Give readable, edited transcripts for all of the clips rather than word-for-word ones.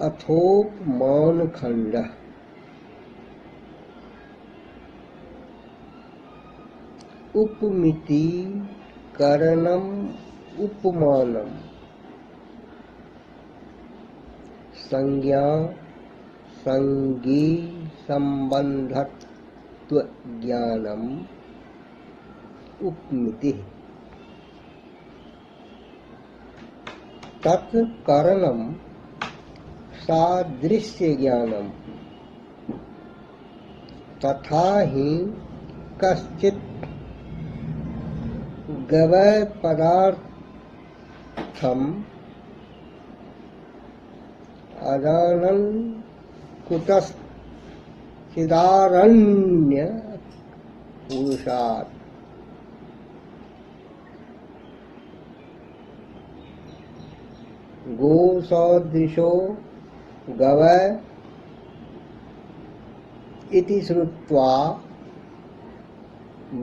अथोपमान खंड। उपमिति करणम उपमानम संज्ञा संगी संबंधत्व ज्ञानम उपमिति। तत्करणम सादृश्य ज्ञानम तथा ही कश्चित् गवय पदार्थम अजानन् कुतश्चिदारण्य पुरुषात् गो सदृशो गवय इति श्रुत्वा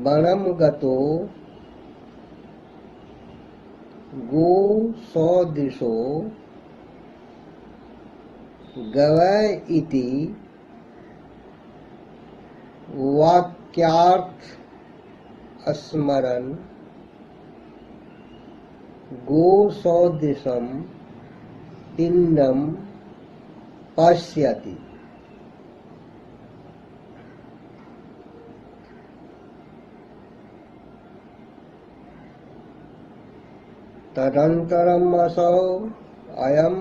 वनं गतो गो सदृशो गवय इति वाक्यार्थ स्मरन् गो सदृशं पिंडम पश्यति। तदंतरम असौ अयम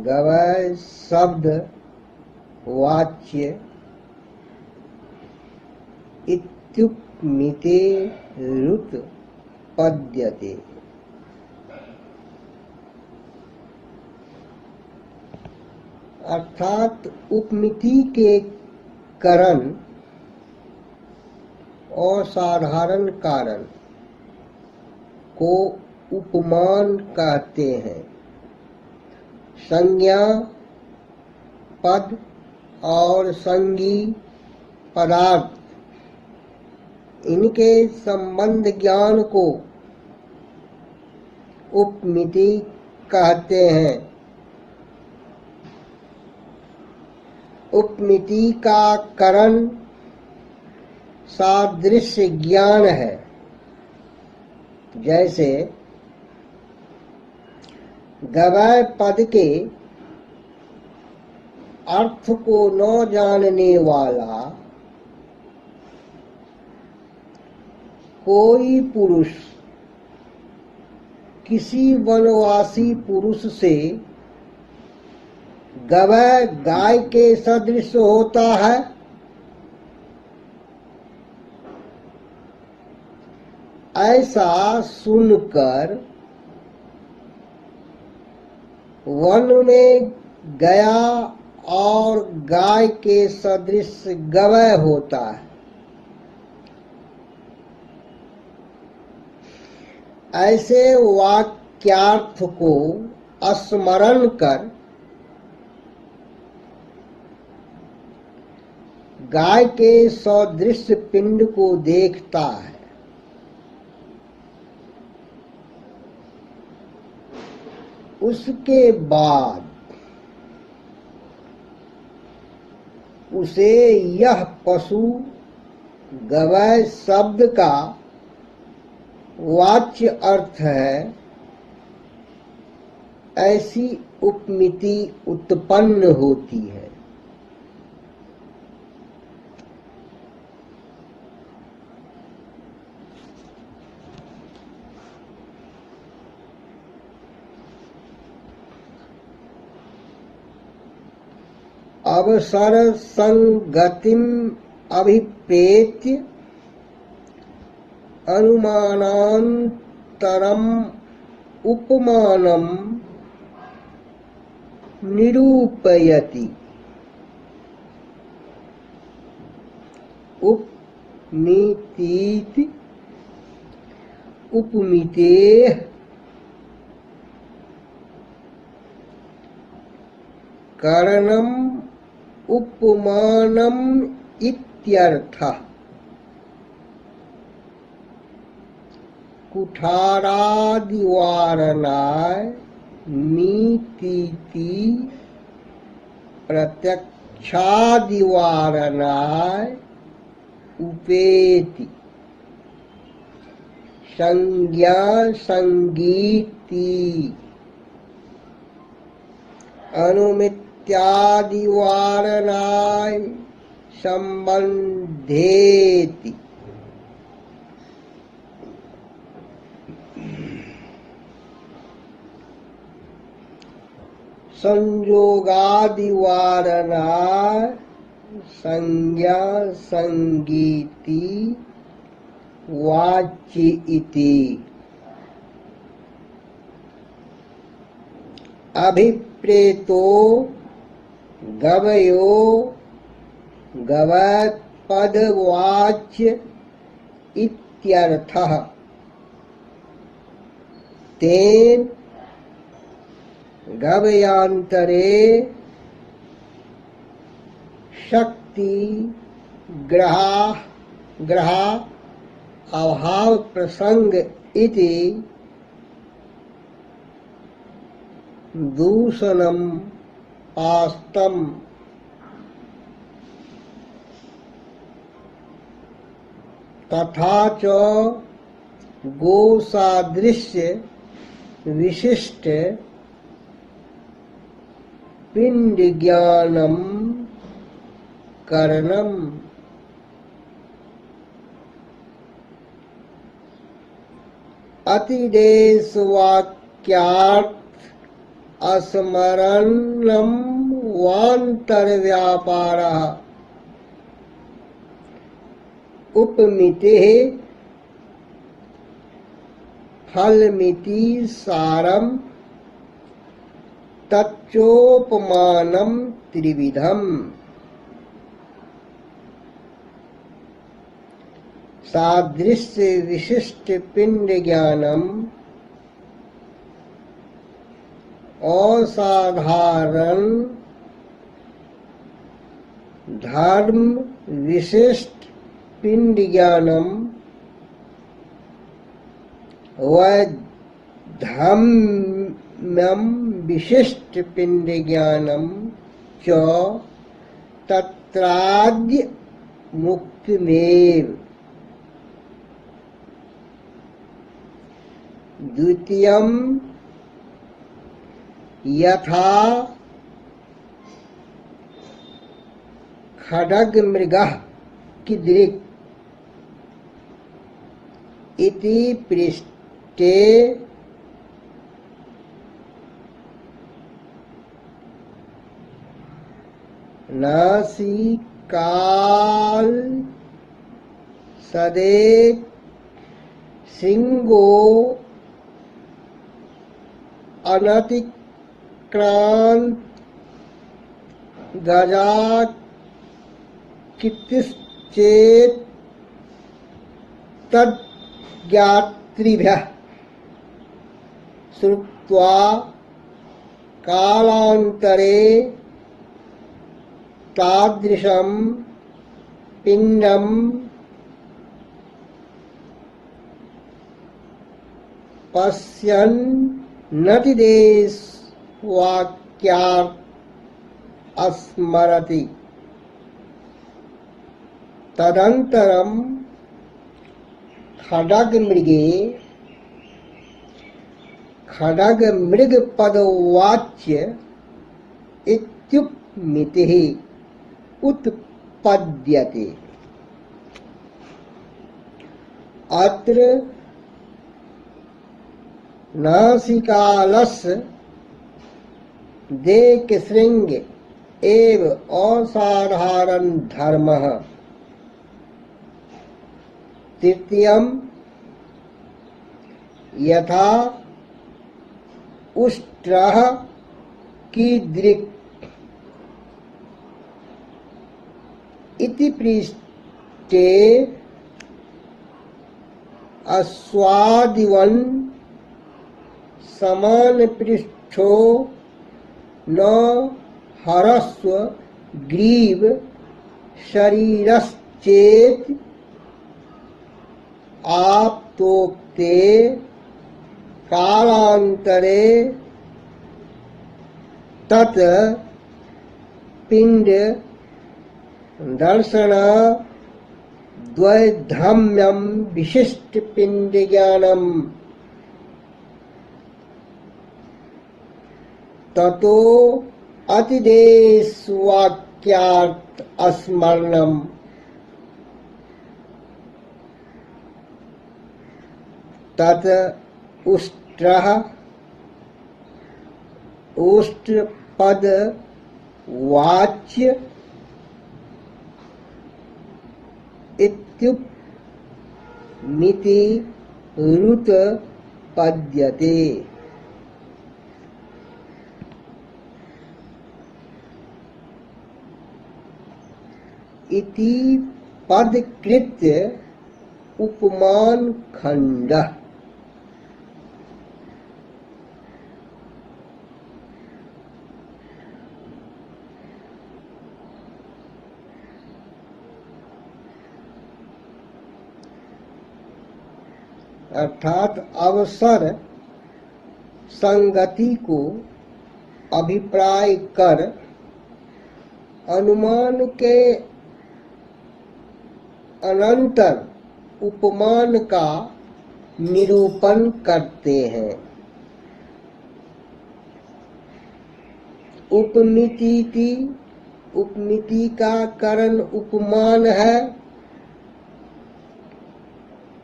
गवय शब्द वाच्य इत्युपमिते रुत पद्यते। अर्थात उपमिति के करण और साधारण कारण को उपमान कहते हैं। संज्ञा पद और संगी पदार्थ इनके संबंध ज्ञान को उपमिति कहते हैं। उपमिति का करण सादृश्य ज्ञान है। जैसे गवय पद के अर्थ को न जानने वाला कोई पुरुष किसी वनवासी पुरुष से गवय गाय के सदृश होता है। ऐसा सुनकर वन में गया और गाय के सदृश गवय होता है। ऐसे वाक्यार्थ को स्मरण कर गाय के सदृश पिंड को देखता है। उसके बाद उसे यह पशु गवय शब्द का वाच्य अर्थ है, ऐसी उपमिति उत्पन्न होती है। अवसर संगतिम अभिप्रेत्य अनुमानान्तरम उपमानम निरूपयति। उपमितीति उपमितेः करणम उपमानम इत्यर्थः। कुठारादिवारणाय नीतीति प्रत्यक्षादिवारणाय उपेति संज्ञा संगीति अनुमित्यादिवारणाय संबंधेति संयोगादिवारणाय संज्ञा संगीति वाच्य इति अभिप्रेतो गवयो गवत् पदवाच्य इत्यर्थः तेन गवयांतरे शक्ति ग्रहा अभाव प्रसंग इति दूषणं पास्तम् तथा च गोसादृश्य विशिष्ट पिंड ज्ञानम करणम अतिदेशवाक्यार्थ अस्मरणम वान्तर्व्यापारः उपमितेः फलमिति सारम तच्चोपमानं त्रिविधम् सादृश्य विशिष्ट पिंड ज्ञानम असाधारण धर्म विशिष्ट पिंड ज्ञानम वैधम्यम विशिष्ट पिंड ज्ञानम च तत्राद्य मुक्तिमेव द्वितीयम् यथा खड्गमृगः कीदृक् इति पृष्टे नासिकाल सदेक सिंगो अनतिक्रांत गजाकितिश्चेत् तज्ज्ञातृभ्यः श्रुत्वा कालांतरे तादृशं पिंडं पश्यन् नतिदेश वाक्यार्थ अस्मरति तदंतरम खड्गमृगे खड्गमृग पदवाच्य इत्युपमितिः उत्पद्यते। अत्र नासिकालस्य देकशृंग एव असाधारण धर्मः। तृतीयम् यथा उष्ट्रः कीदृक् इति पृष्टे अस्वादिवन् समान पृष्ठो न हरस्व ग्रीव शरीरश्चेत् आप्तोक्ते कालांतरे तत् पिंड दर्शन द्वैधम्यम विशिष्ट पिंड ज्ञानम ततो अतिदेश वाक्यार्थ स्मरणम तत् उष्ट्रः उष्ट्रपद वाच्य इत्युपमिति रुत पद्यते। इति पदकृत्य उपमान खंडः। अर्थात अवसर संगति को अभिप्राय कर अनुमान के अनंतर उपमान का निरूपण करते हैं। उपमिति का करण उपमान है।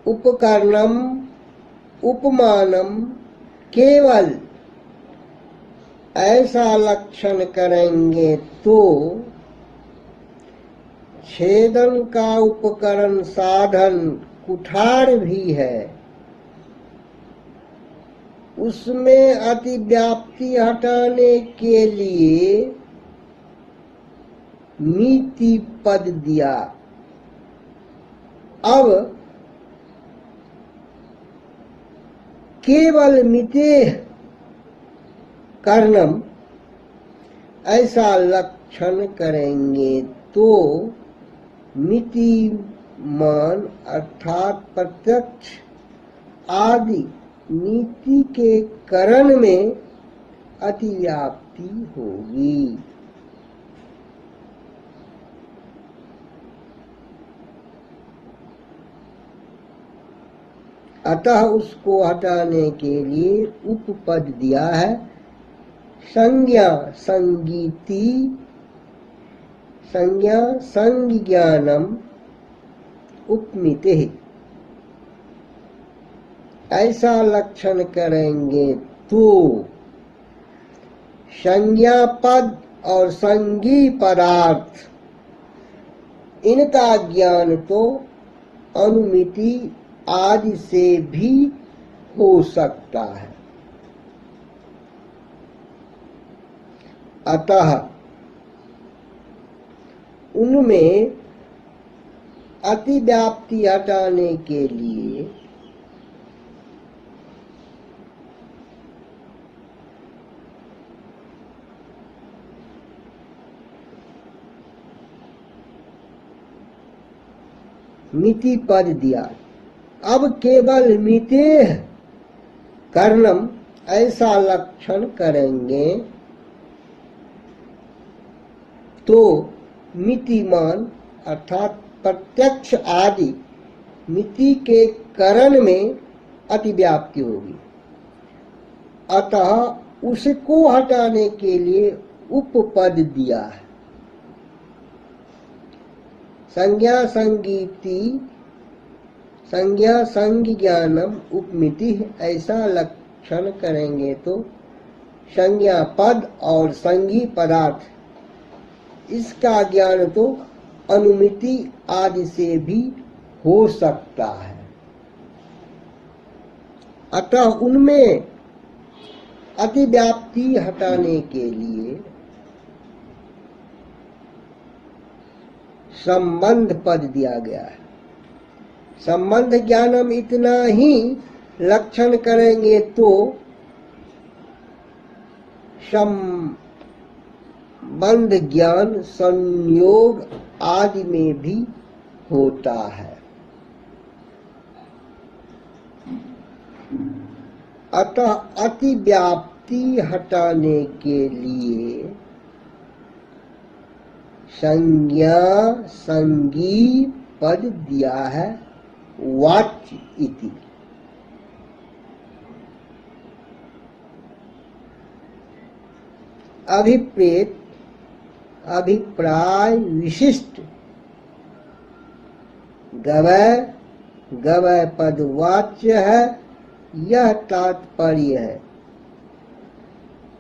उपकरणम उपमानम केवल ऐसा लक्षण करेंगे तो छेदन का उपकरण साधन कुठार भी है, उसमें अतिव्याप्ति हटाने के लिए नीति पद दिया। अब केवल मितेह कर्णम ऐसा लक्षण करेंगे तो मितिमान अर्थात प्रत्यक्ष आदि नीति के करण में अतिव्याप्ति होगी। अतः उसको हटाने के लिए उपपद दिया है। संज्ञा संगीति संज्ञा संज्ञानम उपमिति ऐसा लक्षण करेंगे तो संज्ञा पद और संगी पदार्थ इनका ज्ञान तो अनुमिति आदि से भी हो सकता है। अतः उनमें अतिव्याप्ति हटाने के लिए मिति पद दिया। अब केवल मितेह कर्णम ऐसा लक्षण करेंगे तो मितिमान अर्थात प्रत्यक्ष आदि मिति के करण में अतिव्याप्ति होगी। अतः उसको हटाने के लिए उपपद दिया है। संज्ञा संगीति संज्ञा संज्ञानम उपमिति ऐसा लक्षण करेंगे तो संज्ञा पद और संगी पदार्थ इसका ज्ञान तो अनुमिति आदि से भी हो सकता है। अतः उनमें अतिव्याप्ति हटाने के लिए संबंध पद दिया गया है। संबंध ज्ञानम इतना ही लक्षण करेंगे तो संबंध ज्ञान संयोग आदि में भी होता है। अतः अतिव्याप्ति हटाने के लिए संज्ञा संगी पद दिया है वाच्य इति। अभिप्रेत अभिप्राय विशिष्ट गवय गवय पद वाच्य है, यह तात्पर्य है।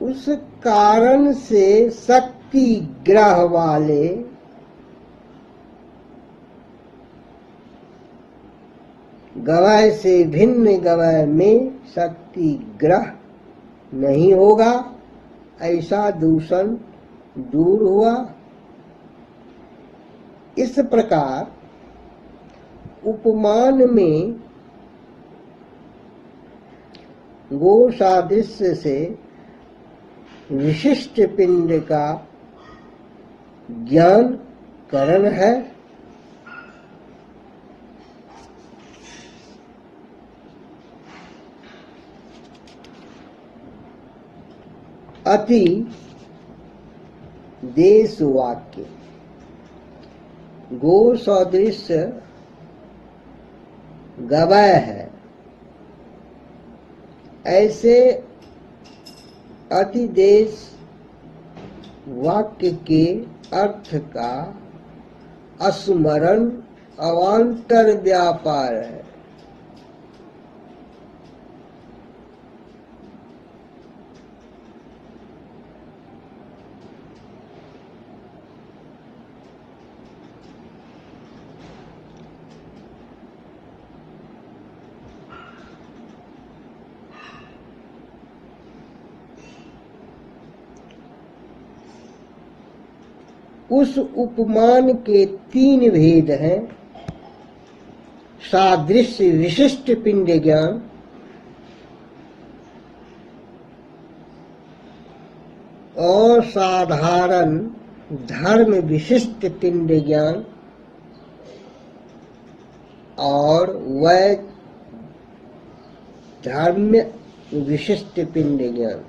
उस कारण से शक्ति ग्रह वाले गवय से भिन्न गवय में शक्ति ग्रह नहीं होगा, ऐसा दूषण दूर हुआ। इस प्रकार उपमान में गो सादृश्य से विशिष्ट पिंड का ज्ञान करण है। अति देश वाक्य गो सदृश गवय है, ऐसे अतिदेश वाक्य के अर्थ का स्मरण अवान्तर व्यापार है। उस उपमान के तीन भेद हैं: सादृश्य विशिष्ट पिंड ज्ञान, और साधारण धर्म विशिष्ट पिंड ज्ञान, और वै धर्म विशिष्ट पिंड ज्ञान।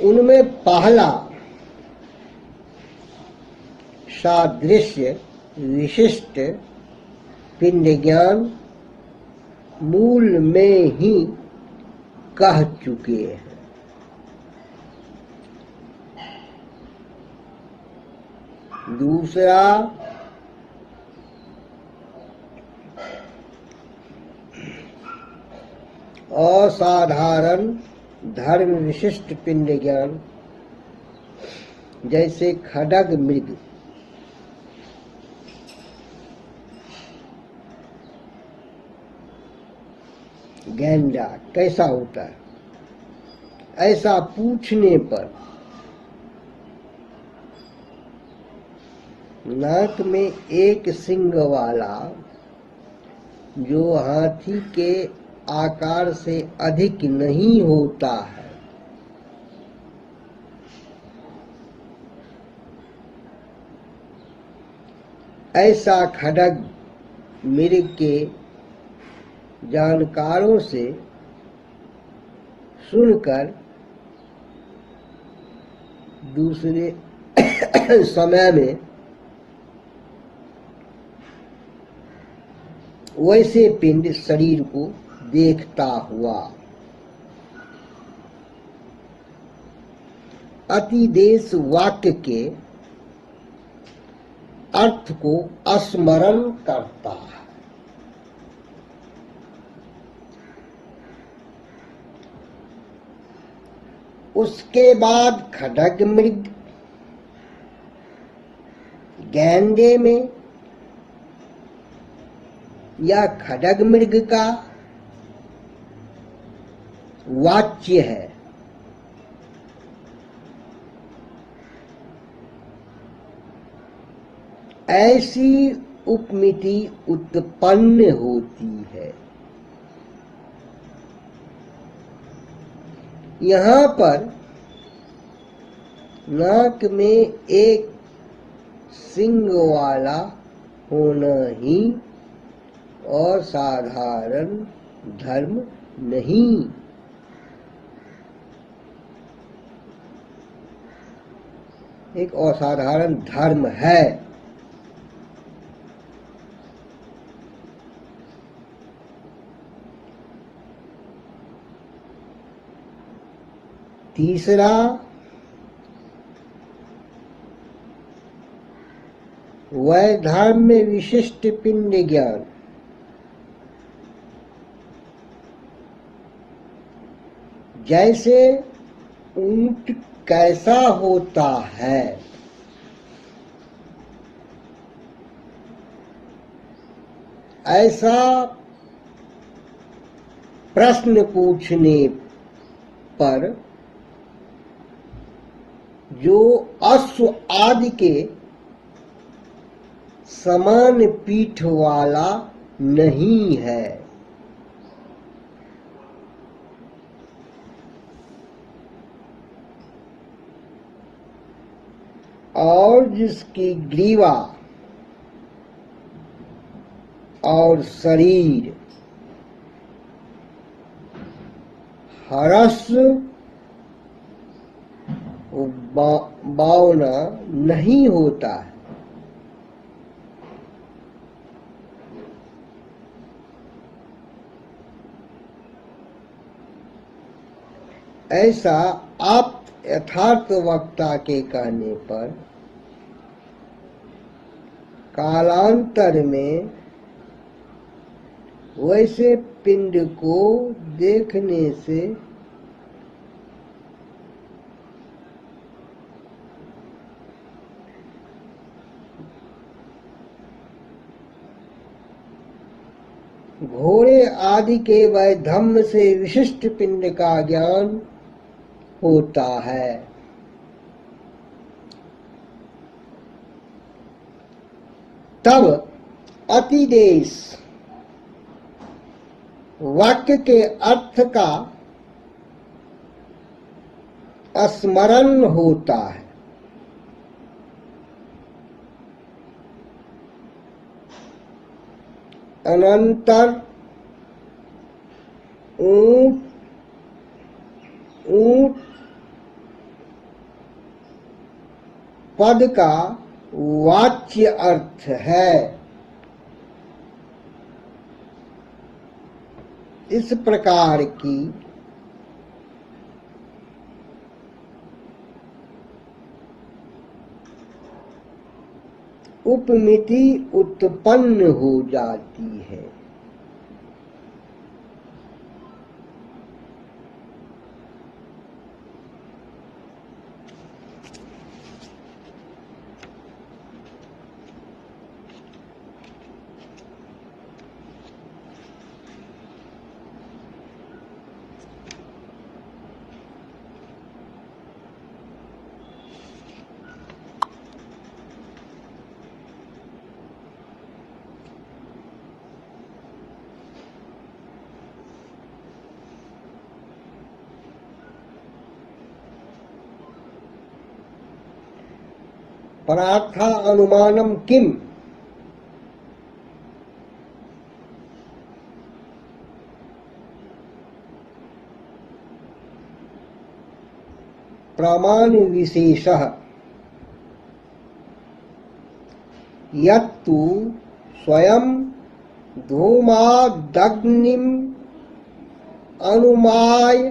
उनमें पहला सादृश्य विशिष्ट पिंड ज्ञान मूल में ही कह चुके हैं। दूसरा असाधारण धर्म विशिष्ट पिंड ज्ञान, जैसे खड्ग मृग, गैंडा कैसा होता है, ऐसा पूछने पर नाक में एक सिंग वाला जो हाथी के आकार से अधिक नहीं होता है, ऐसा खड्ग मृग के जानकारों से सुनकर दूसरे समय में वैसे पिंड शरीर को देखता हुआ अतिदेश वाक्य के अर्थ को स्मरण करता है। उसके बाद खड्ग मृग गैंडे में या खड्ग मृग का वाच्य है। ऐसी उपमिति उत्पन्न होती है। यहाँ पर नाक में एक सिंग वाला होना ही असाधारण धर्म नहीं, एक असाधारण धर्म है। तीसरा, वैधर्म में विशिष्ट पिंड ज्ञान। जैसे ऊंट कैसा होता है, ऐसा प्रश्न पूछने पर जो अश्व आदि के समान पीठ वाला नहीं है और जिसकी ग्रीवा और शरीर हरस बावना नहीं होता है, ऐसा आप यथार्थ वक्ता के कहने पर कालांतर में वैसे पिंड को देखने से घोड़े आदि के वैधम्य से विशिष्ट पिंड का ज्ञान होता है। तब अतिदेश वाक्य के अर्थ का स्मरण होता है। अनंतर ऊंट पद का वाच्य अर्थ है। इस प्रकार की उपमिति उत्पन्न हो जाती है। परार्था अनुमानम किम, प्रमाण विशेषः यत्तु स्वयं धूमादग्निम अनुमाय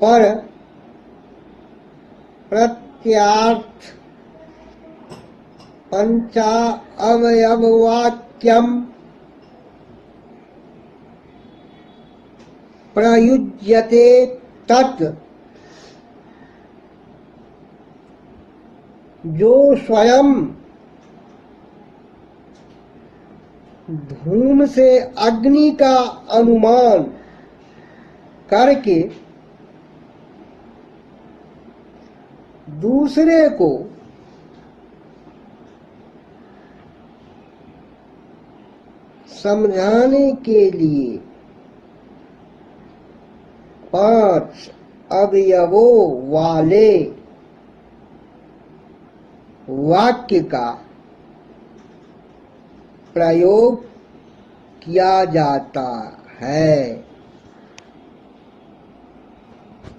पर प्रत्यार्थ पंचा अवयववाक्यम प्रयुज्यते तत्, जो स्वयं धूम से अग्नि का अनुमान करके दूसरे को समझाने के लिए 5 अवयवों वाले वाक्य का प्रयोग किया जाता है।